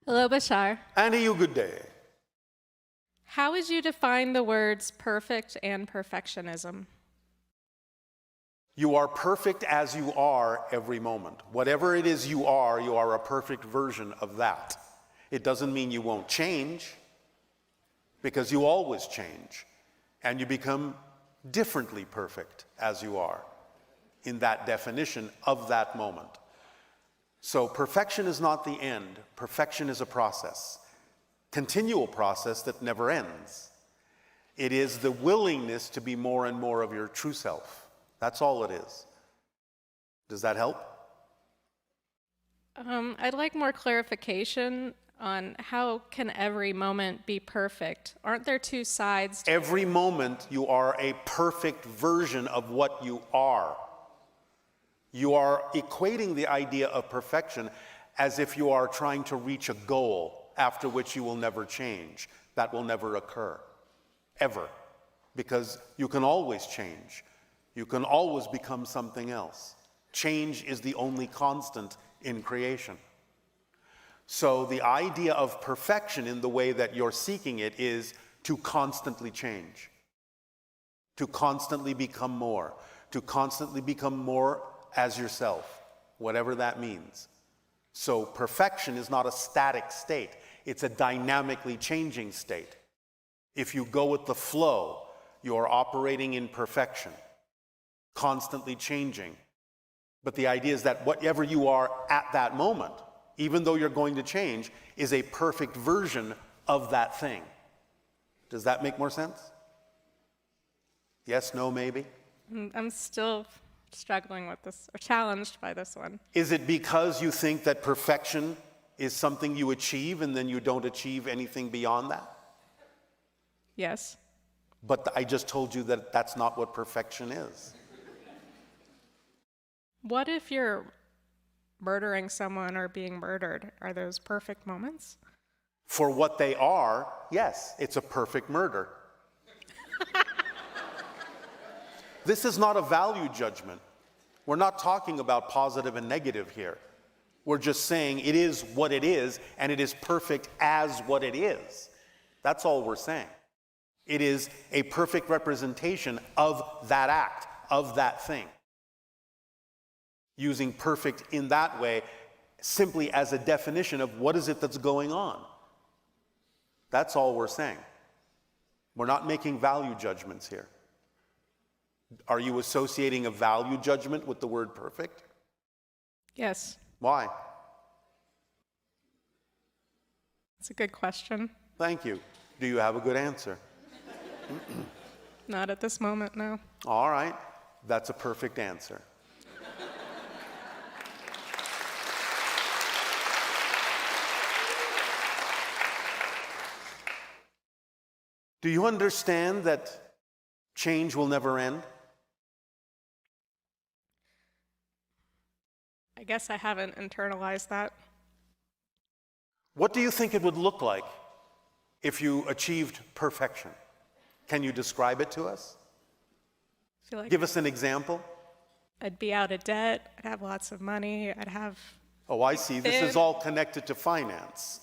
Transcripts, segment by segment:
Hello, Bashar. And you good day. How would you define the words perfect and perfectionism? You are perfect as you are every moment. Whatever it is you are a perfect version of that. It doesn't mean you won't change, because you always change, and you become differently perfect as you are in that definition of that moment. So perfection is not the end. Perfection is a process, continual process that never ends. It is the willingness to be more and more of your true self. That's all it is. Does that help? I'd like more clarification on how can every moment be perfect? Aren't there two sides to Every moment you are a perfect version of what you are. You are equating the idea of perfection as if you are trying to reach a goal after which you will never change. That will never occur, ever, because you can always change. You can always become something else. Change is the only constant in creation. So the idea of perfection in the way that you're seeking it is to constantly change, to constantly become more as yourself, whatever that means. So perfection is not a static state. It's a dynamically changing state. If you go with the flow, you are operating in perfection, constantly changing. But the idea is that whatever you are at that moment, even though you're going to change, is a perfect version of that thing. Does that make more sense? Yes, no, maybe? I'm still struggling with this, or challenged by this one. Is it because you think that perfection is something you achieve and then you don't achieve anything beyond that? Yes. But I just told you that that's not what perfection is. What if you're murdering someone or being murdered? Are those perfect moments? For what they are, yes, it's a perfect murder. This is not a value judgment. We're not talking about positive and negative here. We're just saying it is what it is, and it is perfect as what it is. That's all we're saying. It is a perfect representation of that act, of that thing. Using perfect in that way simply as a definition of what is it that's going on. That's all we're saying. We're not making value judgments here. Are you associating a value judgment with the word perfect? Yes. Why? That's a good question. Thank you. Do you have a good answer? Not at this moment, no. All right. That's a perfect answer. Do you understand that change will never end? I guess I haven't internalized that. What do you think it would look like if you achieved perfection? Can you describe it to us? I feel like Give us an example. I'd be out of debt, I'd have lots of money, I'd have... Oh, I see. This is all connected to finance.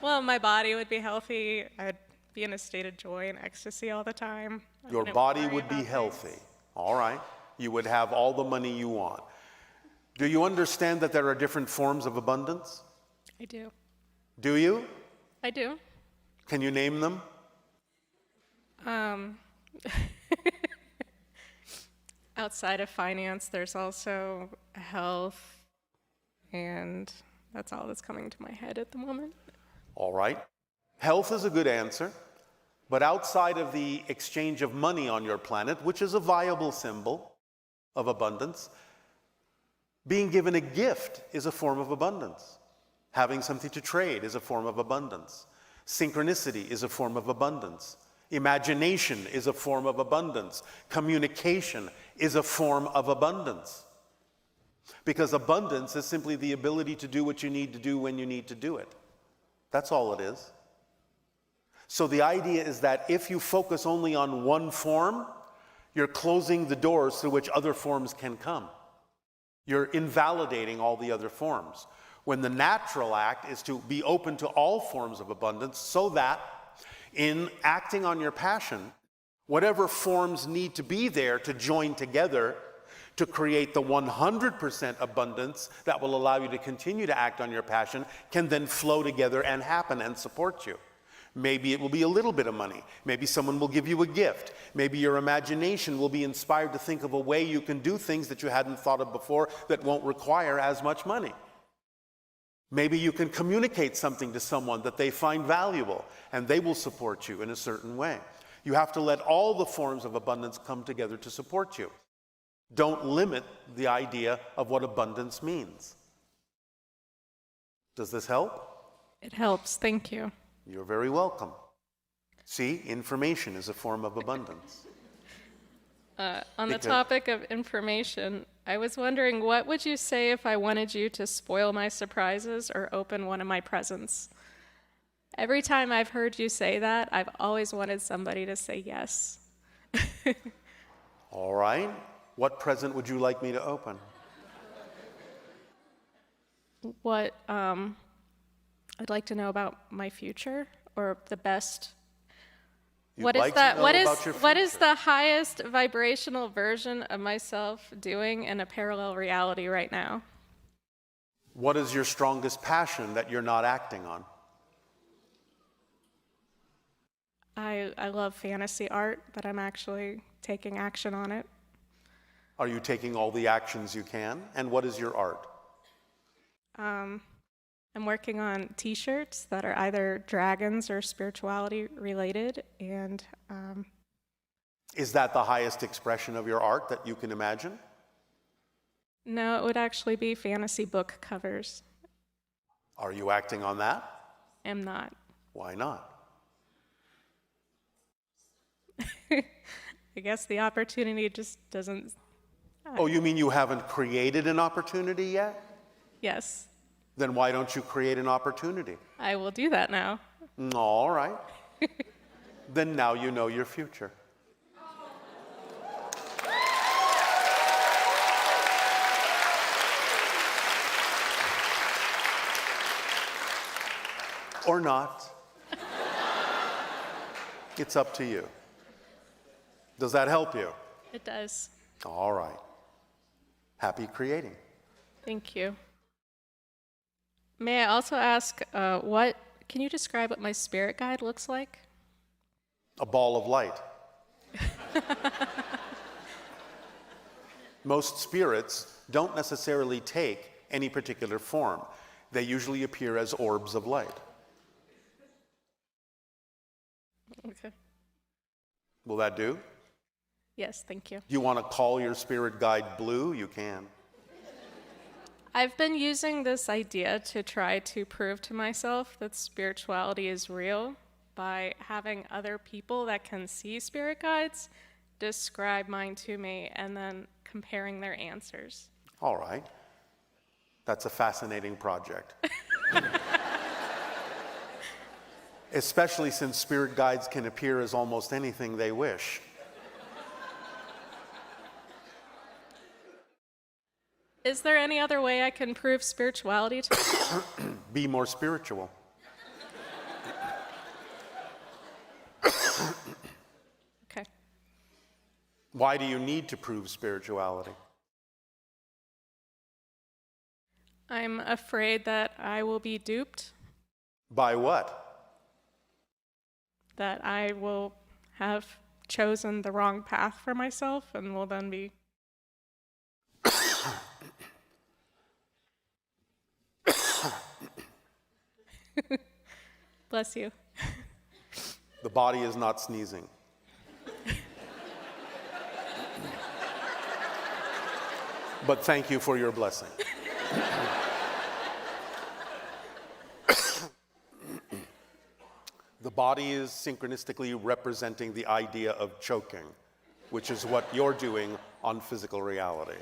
Well, my body would be healthy, I'd be in a state of joy and ecstasy all the time. Your body would be healthy. All right. You would have all the money you want. Do you understand that there are different forms of abundance? I do. Do you? I do. Can you name them? Outside of finance, there's also health, and that's all that's coming to my head at the moment. All right. Health is a good answer, but outside of the exchange of money on your planet, which is a viable symbol of abundance, being given a gift is a form of abundance. Having something to trade is a form of abundance. Synchronicity is a form of abundance. Imagination is a form of abundance. Communication is a form of abundance. Because abundance is simply the ability to do what you need to do when you need to do it. That's all it is. So the idea is that if you focus only on one form, you're closing the doors through which other forms can come. You're invalidating all the other forms. when the natural act is to be open to all forms of abundance, so that in acting on your passion, whatever forms need to be there to join together to create the 100% abundance that will allow you to continue to act on your passion can then flow together and happen and support you. Maybe it will be a little bit of money. Maybe someone will give you a gift. Maybe your imagination will be inspired to think of a way you can do things that you hadn't thought of before that won't require as much money. Maybe you can communicate something to someone that they find valuable, and they will support you in a certain way. You have to let all the forms of abundance come together to support you. Don't limit the idea of what abundance means. Does this help? It helps. Thank you. You're very welcome. See, information is a form of abundance. On the topic of information, I was wondering, what would you say if I wanted you to spoil my surprises or open one of my presents? Every time I've heard you say that, I've always wanted somebody to say yes. All right. What present would you like me to open? What I'd like to know about my future, or the best. What is the highest vibrational version of myself doing in a parallel reality right now? What is your strongest passion that you're not acting on? I love fantasy art, but I'm actually taking action on it. Are you taking all the actions you can? And what is your art? I'm working on t-shirts that are either dragons or spirituality related, and is that the highest expression of your art that you can imagine? No, it would actually be fantasy book covers. Are you acting on that? Am not. Why not? I guess the opportunity just doesn't... Oh, you mean you haven't created an opportunity yet? Yes. Then why don't you create an opportunity? I will do that now. All right. Then now you know your future. Or not. It's up to you. Does that help you? It does. All right. Happy creating. Thank you. May I also ask, can you describe what my spirit guide looks like? A ball of light. Most spirits don't necessarily take any particular form. They usually appear as orbs of light. Okay. Will that do? Yes, thank you. Do you want to call your spirit guide Blue? You can. I've been using this idea to try to prove to myself that spirituality is real by having other people that can see spirit guides describe mine to me and then comparing their answers. All right. That's a fascinating project. Especially since spirit guides can appear as almost anything they wish. Is there any other way I can prove spirituality to you? Be more spiritual. Okay. Why do you need to prove spirituality? I'm afraid that I will be duped, By what? that I will have chosen the wrong path for myself and will then be... Bless you. The body is not sneezing. But thank you for your blessing. The body is synchronistically representing the idea of choking, which is what you're doing on physical reality.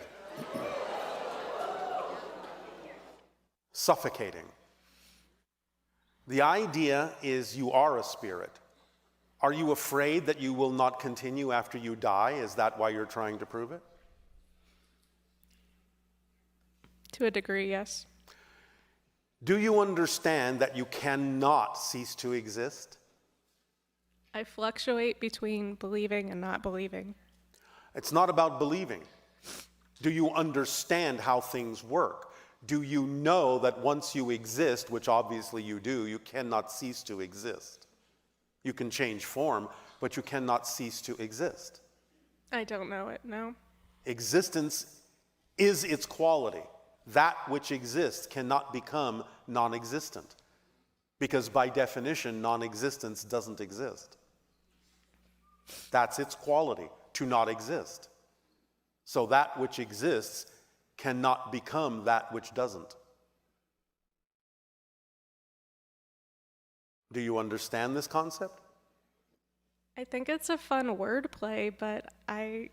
Suffocating. The idea is you are a spirit. Are you afraid that you will not continue after you die? Is that why you're trying to prove it? To a degree, yes. Do you understand that you cannot cease to exist? I fluctuate between believing and not believing. It's not about believing. Do you understand how things work? Do you know that once you exist, which obviously you do, you cannot cease to exist? You can change form, but you cannot cease to exist. I don't know it, no. Existence is its quality. That which exists cannot become non-existent, because by definition, non-existence doesn't exist. That's its quality, to not exist. So that which exists cannot become that which doesn't. Do you understand this concept? I think it's a fun wordplay, but I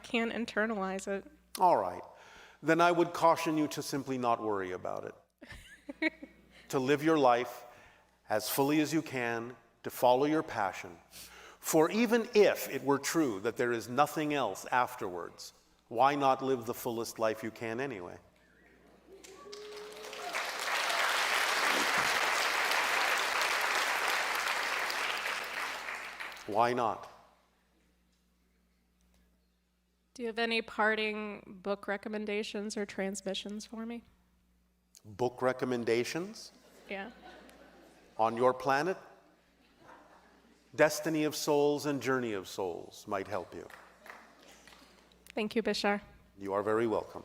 can't internalize it. All right. Then I would caution you to simply not worry about it. To live your life as fully as you can, to follow your passion. For even if it were true that there is nothing else afterwards, why not live the fullest life you can anyway? Why not? Do you have any parting book recommendations or transmissions for me? Book recommendations Yeah. on your planet? Destiny of Souls and Journey of Souls might help you. Thank you, Bishar. You are very welcome.